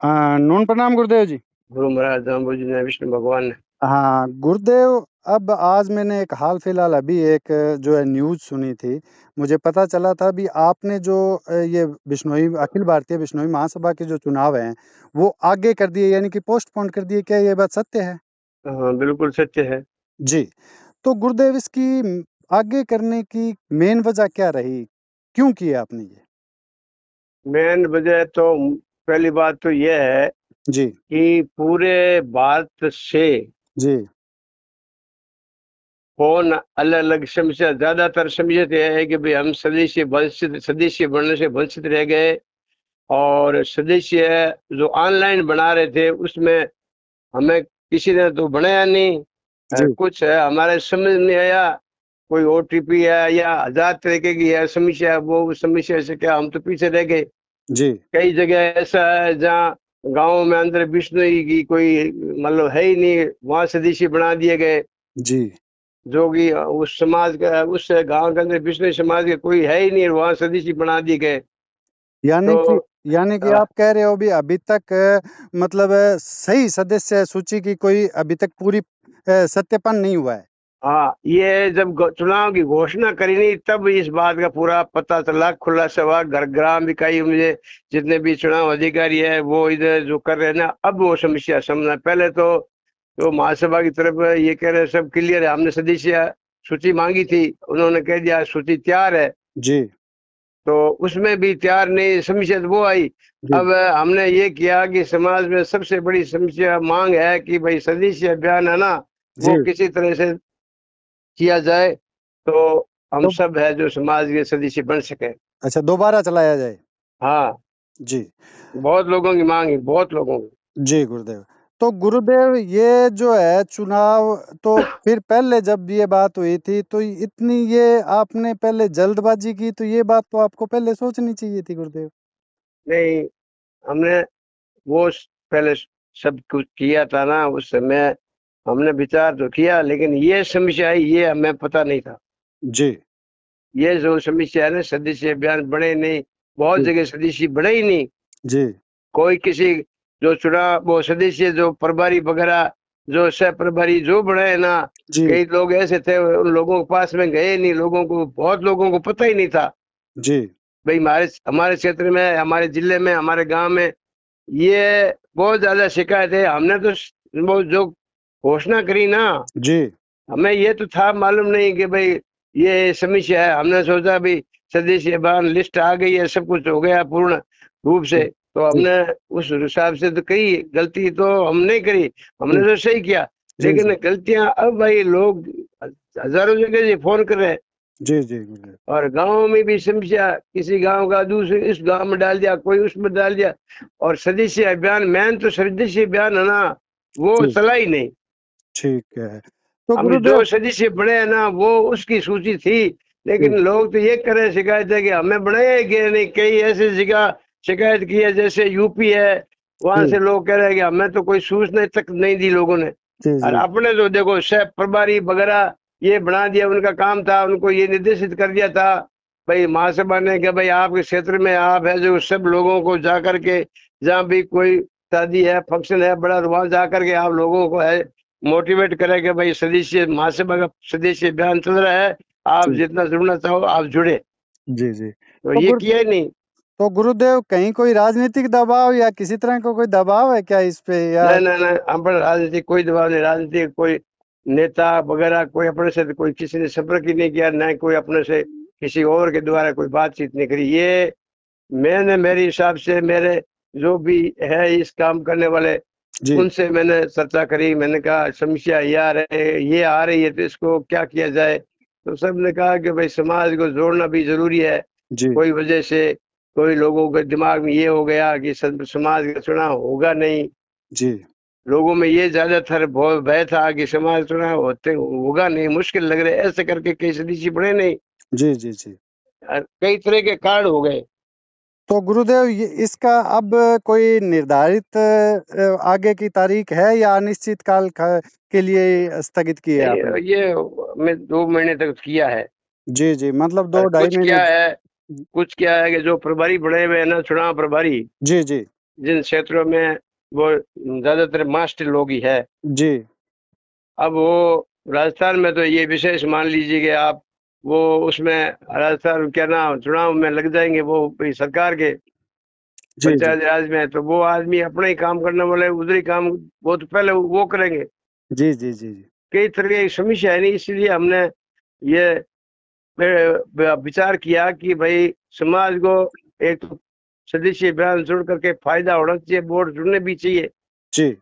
नून प्रणाम गुरुदेव जी। गुरु महाराज दामोजी ने विष्णु भगवान ने। हाँ गुरुदेव, अब आज मैंने एक हाल फिलहाल अभी एक जो है न्यूज़ सुनी थी। मुझे पता चला था भी आपने जो ये बिश्नोई अखिल भारतीय बिश्नोई महासभा के जो चुनाव हैं वो आगे कर दिए, यानी कि पोस्टपोन कर दिए। क्या ये बात सत्य है? हाँ, बिल्कुल सत्य है। जी। तो गुरुदेव, इसकी आगे करने की मेन वजह क्या रही? क्यों किया आपने ये? मेन वजह तो पहली बात तो यह है जी। कि पूरे भारत से जी। कौन अलग अलग समस्या, ज्यादातर समस्या तो यह है कि भाई हम सदस्य बनने से वंचित रह गए। और सदस्य जो ऑनलाइन बना रहे थे उसमें हमें किसी ने तो बनाया नहीं। जी। कुछ है हमारे समझ नहीं आया, कोई ओटीपी है या हजार तरीके की है समस्या है, वो उस समस्या से क्या हम तो पीछे रह गए। जी। कई जगह ऐसा है जहाँ गांव में अंदर विष्णु की कोई मतलब है ही नहीं, वहां सदस्य बना दिए गए। जी। जो कि उस समाज का, उस गांव के अंदर विष्णु समाज के कोई है ही नहीं, वहां सदस्य बना दिए गए। यानी कि तो यानी कि आप कह रहे हो भी अभी तक मतलब सही सदस्य सूची की कोई अभी तक पूरी सत्यापन नहीं हुआ है। हाँ, ये जब चुनाव की घोषणा करी नहीं तब इस बात का पूरा पता चला, खुलासा हुआ। घर ग्राम इकाई मुझे जितने भी चुनाव अधिकारी है वो इधर जो कर रहे हैं ना, अब वो समस्या समझना। पहले तो महासभा की तरफ ये कह रहे सब क्लियर है, हमने सदस्य सूची मांगी थी, उन्होंने कह दिया सूची तैयार है। जी। तो उसमें भी तैयार नहीं, समस्या तो वो आई। जी। अब हमने ये किया कि समाज में सबसे बड़ी समस्या मांग है कि भाई सदस्य अभियान है ना, जी। वो किसी तरह से किया जाए, तो हम तो सब है जो समाज के सदस्य बन सके। अच्छा, दोबारा चलाया जाए। हाँ, जी। बहुत लोगों की मांग है, बहुत लोगों की। जी गुरुदेव। तो गुरुदेव, ये जो है चुनाव, तो फिर पहले जब ये बात हुई थी तो इतनी ये आपने पहले जल्दबाजी की, तो ये बात तो आपको पहले सोचनी चाहिए थी गुरुदेव। नहीं, हमने वो पहले सब कुछ किया था ना उस समय, हमने विचार तो किया, लेकिन ये समस्या आई ये हमें पता नहीं था। जी। ये जो समस्या है ना, सदस्य अभियान बने नहीं, बहुत जी। जगह सदस्य बने ही नहीं। जी। कोई किसी जो चुनाव वो सदस्य जो प्रभारी वगैरह जो सह प्रभारी जो बने ना, जी। कई लोग ऐसे थे उन लोगों के पास में गए नहीं, लोगों को बहुत लोगों को पता ही नहीं था। जी। भाई हमारे हमारे क्षेत्र में, हमारे जिले में, हमारे गांव में ये बहुत ज्यादा शिकायत है। हमने तो वो जो घोषणा करी ना, जी। हमें ये तो था मालूम नहीं कि भाई ये समस्या है। हमने सोचा भाई सदस्य अभियान लिस्ट आ गई है, सब कुछ हो गया पूर्ण रूप से, तो जी। हमने उस हिसाब से तो कही, गलती तो हम नहीं करी, हमने जी। तो सही किया। जी। लेकिन जी। गलतियां अब भाई लोग हजारों जगह से फोन कर रहे हैं। जी। जी गुरुदेव। और गांव में भी समस्या, किसी गांव का दूसरे इस गांव में डाल दिया, कोई उसमें डाल दिया। और सदस्य अभियान, मेन तो सदस्य अभियान है ना, वो जी। चला ही नहीं। ठीक है। तो हम जो गुरुदेव। सदस्य बने हैं ना वो उसकी सूची थी, लेकिन जी। लोग तो ये कर रहे हैं शिकायत है कि हमें बनाया गया नहीं। कई ऐसी जगह शिकायत की है, जैसे यूपी है, वहां जी। से लोग कह रहे हैं कि हमें तो कोई सूचना तक नहीं दी लोगों ने। जी। और जी। अपने तो देखो सह प्रभारी वगैरह ये बना दिया, उनका काम था, उनको ये निर्देशित कर दिया था भाई महासभा ने कि भाई आपके क्षेत्र में आप है जो सब लोगों को जा करके, जहाँ भी कोई शादी है, फंक्शन है बड़ा, तो वहां जा करके आप लोगों को है मोटिवेट करे कि भाई सदस्य महासभा का सदस्य अभियान चल रहा है, आप जी। जितना जुड़ना चाहो आप जुड़े। जी। जी। तो तो ये गुरु किया ही नहीं। तो गुरुदेव, कहीं कोई राजनीतिक दबाव या किसी तरह का कोई दबाव है क्या इस पे, या? नहीं नहीं नहीं, हम पर राजनीति कोई दबाव नहीं, राजनीति कोई नेता वगैरह कोई अपने से कोई किसी ने संपर्क ही नहीं किया, न कोई अपने से किसी और के द्वारा कोई बातचीत नहीं करी। ये मैंने मेरे हिसाब से मेरे जो भी है इस काम करने वाले, जी। उनसे मैंने चर्चा करी। मैंने कहा समस्या ये आ रही है तो इसको क्या किया जाए। तो सबने कहा कि भाई समाज को जोड़ना भी जरूरी है। जी। कोई वजह से कोई लोगों के दिमाग में ये हो गया कि समाज का चुनाव होगा नहीं, जी। लोगों में ये ज्यादातर भय था कि समाज चुनाव होते होगा नहीं, मुश्किल लग रहा है, ऐसे करके कई सदस्य बने नहीं। जी। जी। जी। कई तरह के कारण हो गए। तो गुरुदेव, ये इसका अब कोई निर्धारित आगे की तारीख है या अनिश्चित काल के लिए स्थगित की है आपने? ये मैं 2 महीने तक किया है। जी। जी, मतलब और 2 ढाई कुछ महीने। क्या है, कुछ क्या है कि जो प्रभारी बने हुए हैं ना, चुनाव प्रभारी, जी। जी। जिन क्षेत्रों में वो ज्यादातर मास्टर लोग ही है। जी अब वो राजस्थान में तो ये विशेष मान लीजिए कि आप वो उसमें राजस्थान क्या नाम चुनाव में लग जाएंगे वो भाई सरकार के जी जी पंचायत राज में, तो वो आदमी अपना ही काम करने वाले उधर ही काम वो तो पहले वो करेंगे। जी जी जी जी कई तरह की समस्या है नहीं, इसलिए हमने ये विचार किया कि भाई समाज को एक तो सदस्य अभियान जुड़ करके फायदा होना चाहिए, वोट जुड़ने भी चाहिए। जी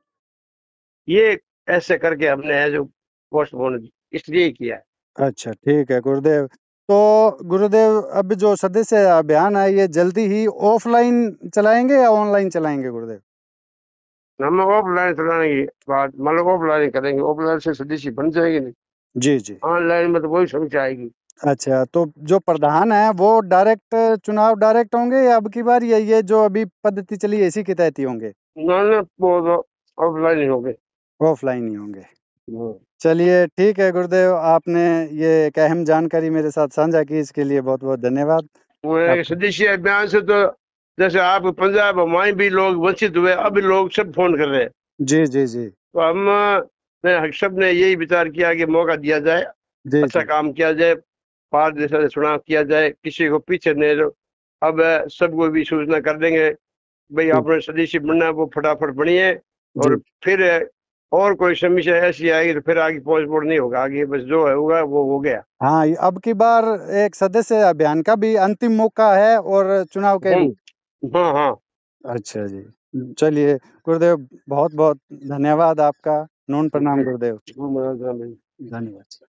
ये ऐसे करके हमने है जो पोस्टपोन इसलिए किया है। अच्छा ठीक है गुरुदेव। तो गुरुदेव अब जो सदस्य अभियान है ये जल्दी ही ऑफलाइन चलाएंगे या ऑनलाइन चलाएंगे गुरुदेव? हम ऑफलाइन चलाने की बात मतलब ऑफलाइन करेंगे, ऑफलाइन से सदस्य बन जाएंगे नहीं, जी जी ऑनलाइन में तो वही समस्या आएगी। अच्छा, तो जो प्रधान है वो डायरेक्ट चुनाव डायरेक्ट होंगे या अब की बार ये जो अभी पद्धति चली है इसी के तहत ही होंगे? ना ना वो तो ऑफलाइन ही हो गए। ऑफलाइन ही होंगे। हम्म। चलिए ठीक है गुरुदेव, आपने ये एक अहम जानकारी मेरे साथ साझा की, इसके लिए बहुत बहुत धन्यवाद वो है आपका। सदस्य अभियान से तो जैसे आप पंजाब हमारे भी लोग वंचित हुए, अब लोग सब फोन कर रहे हैं। जी जी जी तो हम ने सब ने यही विचार किया कि मौका दिया जाए, जी अच्छा जी काम किया जाए, पारदर्शी से चुनाव किया जाए, किसी को पीछे नहीं रहो। अब सबको भी सूचना कर देंगे भाई जी आपने सदस्य बनना है, वो फटाफट बनिए। और जी फिर और कोई समस्या ऐसी आएगी तो फिर आगे पोस्टपोन नहीं होगा, आगे बस जो है होगा वो हो गया। हाँ, अब की बार एक सदस्य अभियान का भी अंतिम मौका है और चुनाव के भी। हाँ हाँ। अच्छा जी, चलिए गुरुदेव, बहुत बहुत धन्यवाद आपका। नून प्रणाम जी। गुरुदेव। जी। धन्यवाद।